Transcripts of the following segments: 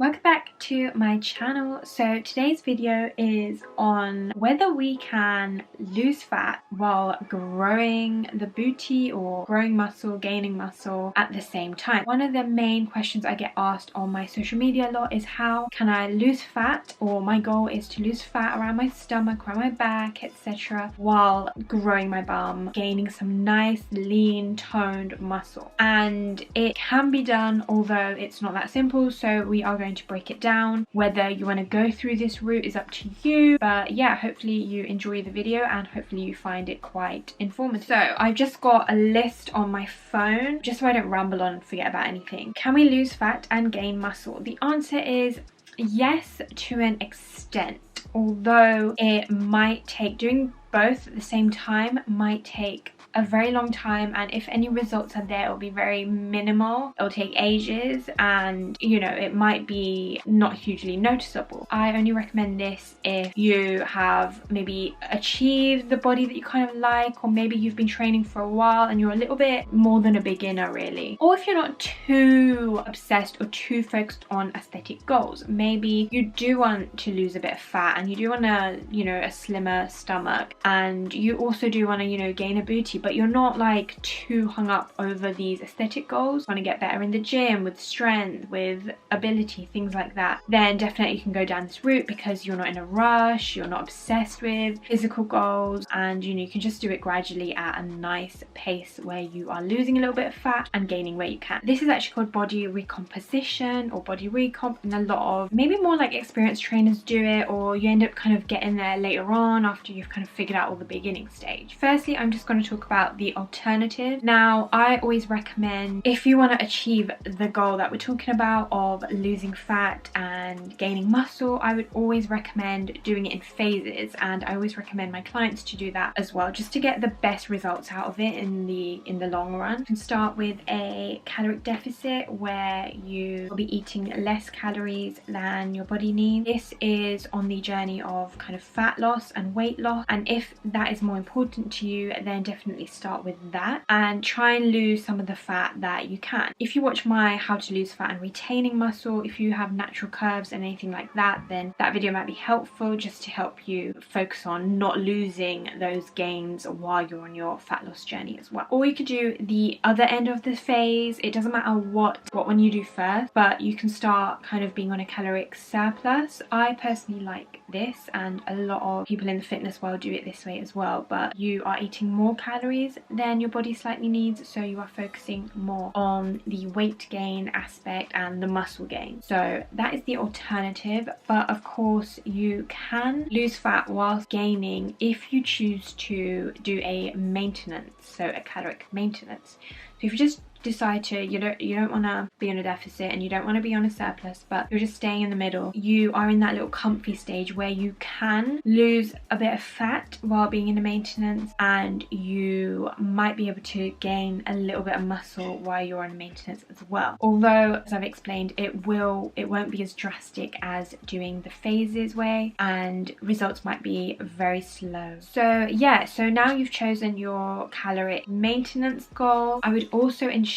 Welcome back to my channel. So today's video is on whether we can lose fat while growing the booty or growing muscle, gaining muscle at the same time. One of the main questions I get asked on my social media a lot is how can I lose fat, or my goal is to lose fat around my stomach, around my back, etc. while growing my bum, gaining some nice lean toned muscle. And it can be done, although it's not that simple, so we are going to break it down. Whether you want to go through this route is up to you, but yeah, hopefully you enjoy the video and hopefully you find it quite informative. So I've just got a list on my phone just so I don't ramble on and forget about anything. Can we lose fat and gain muscle? The answer is yes, to an extent, although it might take, doing both at the same time might take a very long time, and if any results are there, it'll be very minimal. It'll take ages, and you know, it might be not hugely noticeable. I only recommend this if you have maybe achieved the body that you kind of like, or maybe you've been training for a while and you're a little bit more than a beginner really, or if you're not too obsessed or too focused on aesthetic goals. Maybe you do want to lose a bit of fat and you do want to, you know, a slimmer stomach, and you also do want to, you know, gain a booty, but you're not like too hung up over these aesthetic goals, want to get better in the gym with strength, with ability, things like that, then definitely you can go down this route because you're not in a rush, you're not obsessed with physical goals, and you know, you can just do it gradually at a nice pace where you are losing a little bit of fat and gaining where you can. This is actually called body recomposition or body recomp, and a lot of maybe more like experienced trainers do it, or you end up kind of getting there later on after you've kind of figured out all the beginning stage. Firstly, I'm just going to talk about the alternative. Now, I always recommend, if you want to achieve the goal that we're talking about of losing fat and gaining muscle, I would always recommend doing it in phases, and I always recommend my clients to do that as well, just to get the best results out of it in the long run. You can start with a caloric deficit where you will be eating less calories than your body needs. This is on the journey of kind of fat loss and weight loss, and if that is more important to you, then definitely start with that and try and lose some of the fat that you can. If you watch my how to lose fat and retaining muscle, if you have natural curves and anything like that, then that video might be helpful just to help you focus on not losing those gains while you're on your fat loss journey as well. Or you could do the other end of the phase. It doesn't matter what one you do first, but you can start kind of being on a caloric surplus. I personally like this, and a lot of people in the fitness world do it this way as well, but you are eating more calories than your body slightly needs, so you are focusing more on the weight gain aspect and the muscle gain. So that is the alternative, but of course you can lose fat whilst gaining if you choose to do a maintenance, so a caloric maintenance. So if you just decide to, you don't want to be on a deficit and you don't want to be on a surplus, but you're just staying in the middle, you are in that little comfy stage where you can lose a bit of fat while being in a maintenance, and you might be able to gain a little bit of muscle while you're on maintenance as well. Although, as I've explained, it won't be as drastic as doing the phases way, and results might be very slow. So yeah, so now you've chosen your caloric maintenance goal, I would also ensure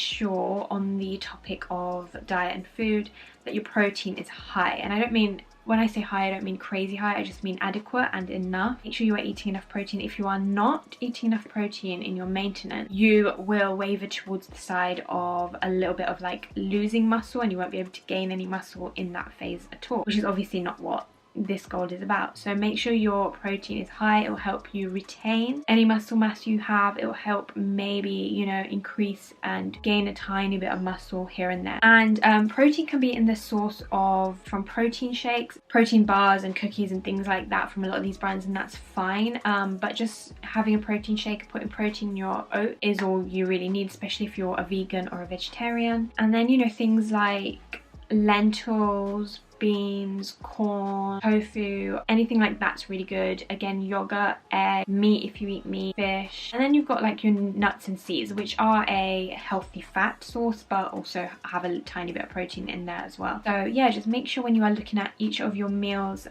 on the topic of diet and food that your protein is high. And I don't mean, when I say high, I don't mean crazy high, I just mean adequate and enough. Make sure you are eating enough protein. If you are not eating enough protein in your maintenance, you will waver towards the side of a little bit of like losing muscle, and you won't be able to gain any muscle in that phase at all, which is obviously not what this goal is about. So make sure your protein is high. It will help you retain any muscle mass you have. It will help maybe, you know, increase and gain a tiny bit of muscle here and there. And protein can be in the source of from protein shakes, protein bars and cookies and things like that from a lot of these brands, and that's fine, but just having a protein shake, putting protein in your oat is all you really need, especially if you're a vegan or a vegetarian. And then, you know, things like lentils, beans, corn, tofu, anything like that's really good. Again, yogurt, egg, meat if you eat meat, fish. And then you've got like your nuts and seeds, which are a healthy fat source but also have a tiny bit of protein in there as well. So yeah, just make sure when you are looking at each of your meals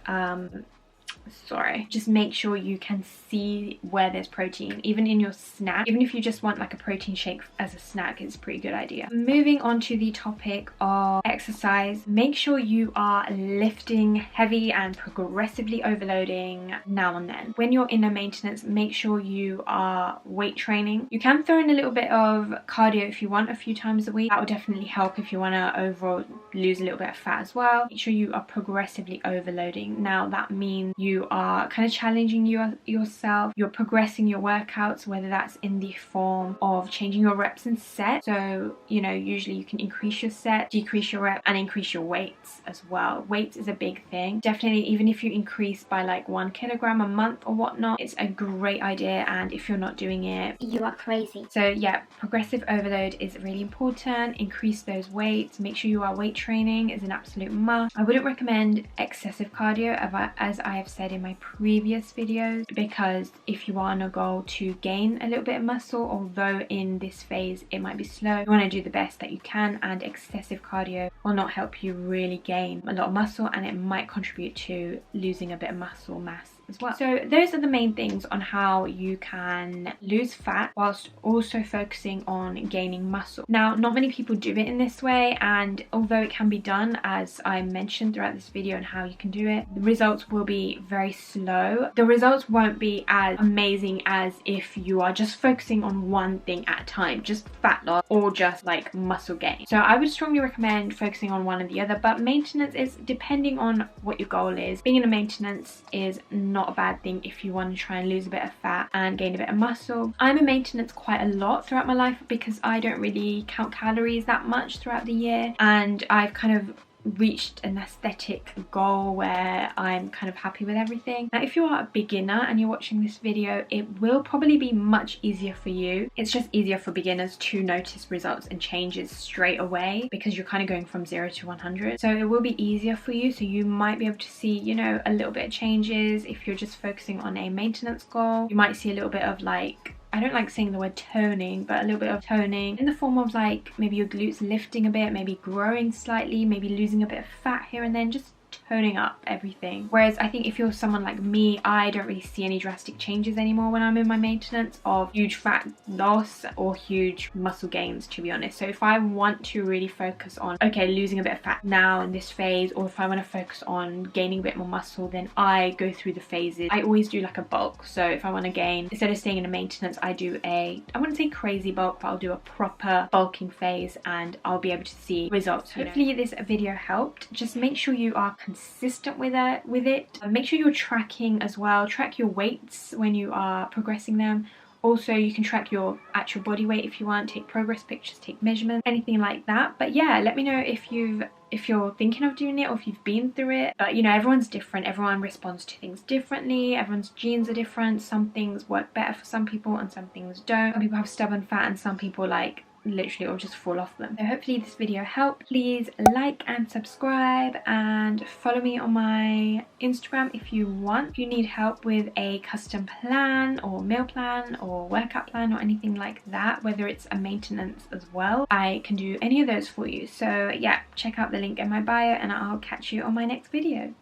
sorry, just make sure you can see where there's protein, even in your snack. Even if you just want like a protein shake as a snack, it's a pretty good idea. Moving on to the topic of exercise, make sure you are lifting heavy and progressively overloading now and then. When you're in a maintenance, make sure you are weight training. You can throw in a little bit of cardio if you want a few times a week. That will definitely help if you want to overall lose a little bit of fat as well. Make sure you are progressively overloading. Now that means you are kind of challenging yourself. You're progressing your workouts, whether that's in the form of changing your reps and sets. So, you know, usually you can increase your set, decrease your rep, and increase your weights as well. Weights is a big thing. Definitely, even if you increase by like 1 kilogram a month or whatnot, it's a great idea. And if you're not doing it, you are crazy. So yeah, progressive overload is really important. Increase those weights. Make sure you are weight training is an absolute must. I wouldn't recommend excessive cardio, as I have said in my previous videos, because if you are on a goal to gain a little bit of muscle, although in this phase it might be slow, you want to do the best that you can, and excessive cardio will not help you really gain a lot of muscle, and it might contribute to losing a bit of muscle mass as well. So those are the main things on how you can lose fat whilst also focusing on gaining muscle. Now, not many people do it in this way, and although it can be done, as I mentioned throughout this video and how you can do it, the results will be very slow. The results won't be as amazing as if you are just focusing on one thing at a time, just fat loss or just like muscle gain. So I would strongly recommend focusing on one or the other, but maintenance is depending on what your goal is. Being in a maintenance is not a bad thing if you want to try and lose a bit of fat and gain a bit of muscle. I'm in maintenance quite a lot throughout my life because I don't really count calories that much throughout the year, and I've kind of reached an aesthetic goal where I'm kind of happy with everything. Now, if you are a beginner and you're watching this video, it will probably be much easier for you. It's just easier for beginners to notice results and changes straight away because you're kind of going from 0 to 100. So it will be easier for you. So you might be able to see, you know, a little bit of changes. If you're just focusing on a maintenance goal, you might see a little bit of like, I don't like saying the word toning, but a little bit of toning in the form of like maybe your glutes lifting a bit, maybe growing slightly, maybe losing a bit of fat here and then, just toning up everything. Whereas I think if you're someone like me, I don't really see any drastic changes anymore when I'm in my maintenance of huge fat loss or huge muscle gains, to be honest. So if I want to really focus on, okay, losing a bit of fat now in this phase, or if I want to focus on gaining a bit more muscle, then I go through the phases. I always do like a bulk. So if I want to gain, instead of staying in a maintenance, I do I wouldn't say crazy bulk, but I'll do a proper bulking phase and I'll be able to see results. Hopefully this video helped. Just make sure you are consistent with it. Make sure you're tracking as well. Track your weights when you are progressing them. Also, you can track your actual body weight if you want, take progress pictures, take measurements, anything like that. But yeah, let me know if you're thinking of doing it or if you've been through it. But you know, everyone's different. Everyone responds to things differently. Everyone's genes are different. Some things work better for some people and some things don't. Some people have stubborn fat and some people like literally it'll just fall off them. So hopefully this video helped. Please like and subscribe and follow me on my Instagram if you want. If you need help with a custom plan or meal plan or workout plan or anything like that, whether it's a maintenance as well, I can do any of those for you. So yeah, check out the link in my bio and I'll catch you on my next video.